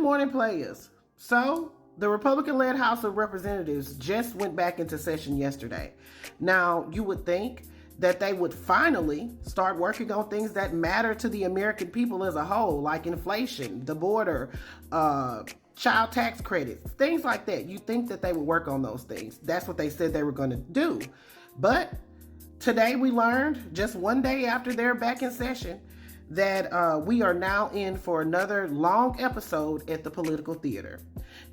morning, players. So, the Republican-led House of Representatives just went back into session yesterday. Now, you would think that they would finally start working on things that matter to the American people as a whole, like inflation, the border, child tax credits, things like that. You think that they would work on those things. That's what they said they were going to do. But today we learned, just one day after they're back in session, that we are now in for another long episode at the political theater.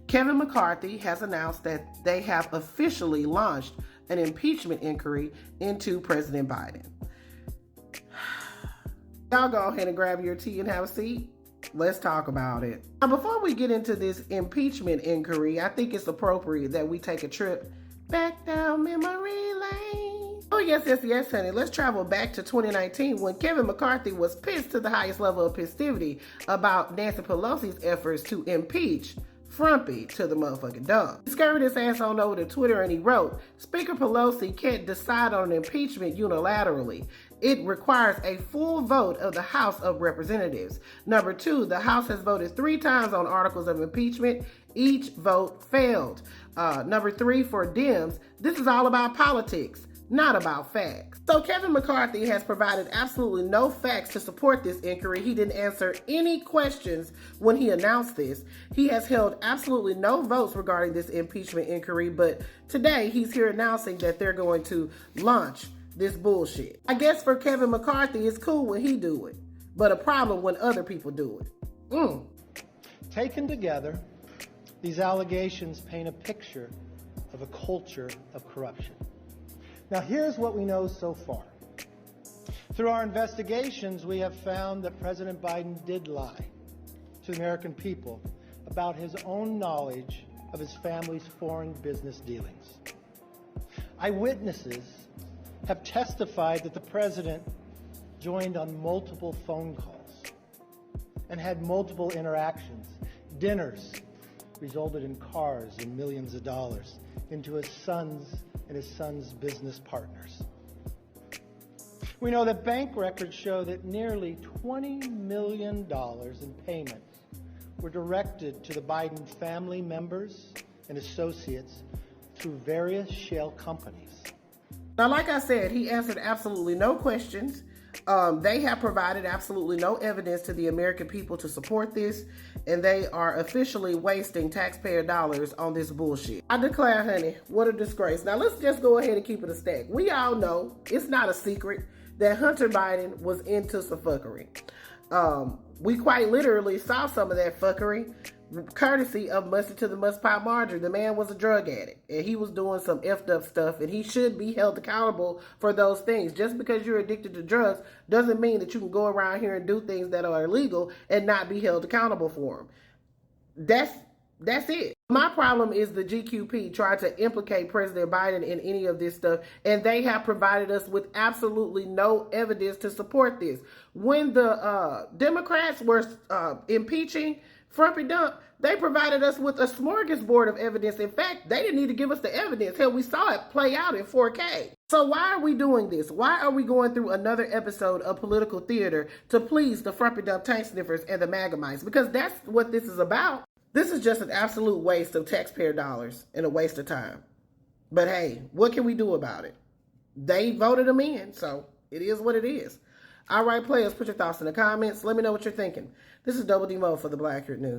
Kevin McCarthy has announced that they have officially launched an impeachment inquiry into President Biden. Y'all go ahead and grab your tea and have a seat. Let's talk about it. Now, before we get into this impeachment inquiry, I think it's appropriate that we take a trip back down memory lane. Oh, yes, honey. Let's travel back to 2019 when Kevin McCarthy was pissed to the highest level of festivity about Nancy Pelosi's efforts to impeach Frumpy to the motherfucking dog. He scurried his ass on over to Twitter and he wrote, "Speaker Pelosi can't decide on impeachment unilaterally. It requires a full vote of the House of Representatives. Number 2, the House has voted 3 times on articles of impeachment. Each vote failed. Number 3, for Dems, this is all about politics, not about facts." So Kevin McCarthy has provided absolutely no facts to support this inquiry. He didn't answer any questions when he announced this. He has held absolutely no votes regarding this impeachment inquiry, but today he's here announcing that they're going to launch this bullshit. I guess for Kevin McCarthy, it's cool when he do it, but a problem when other people do it. Taken together, these allegations paint a picture of a culture of corruption. Now, here's what we know so far. Through our investigations, we have found that President Biden did lie to the American people about his own knowledge of his family's foreign business dealings. Eyewitnesses have testified that the president joined on multiple phone calls and had multiple interactions. Dinners resulted in cars and millions of dollars into his son's business partners. We know that bank records show that nearly $20 million in payments were directed to the Biden family members and associates through various shell companies. Now, like I said, he answered absolutely no questions. They have provided absolutely no evidence to the American people to support this, and they are officially wasting taxpayer dollars on this bullshit. I declare, honey, what a disgrace. Now, let's just go ahead and keep it a stack. We all know, it's not a secret, that Hunter Biden was into some fuckery. We quite literally saw some of that fuckery courtesy of Mustard to the Must Pop Marjorie. The man was a drug addict, and he was doing some effed up stuff, and he should be held accountable for those things. Just because you're addicted to drugs doesn't mean that you can go around here and do things that are illegal and not be held accountable for them. That's it. My problem is the GQP tried to implicate President Biden in any of this stuff, and they have provided us with absolutely no evidence to support this. When the Democrats were impeaching Frumpy Dump, they provided us with a smorgasbord of evidence. In fact, they didn't need to give us the evidence. Hell, we saw it play out in 4K. So why are we doing this? Why are we going through another episode of political theater to please the Frumpy Dump tank sniffers and the MAGA-mites? Because that's what this is about. This is just an absolute waste of taxpayer dollars and a waste of time. But hey, what can we do about it? They voted them in, so it is what it is. All right, players, put your thoughts in the comments. Let me know what you're thinking. This is Double D Mo for the Black Accurate News.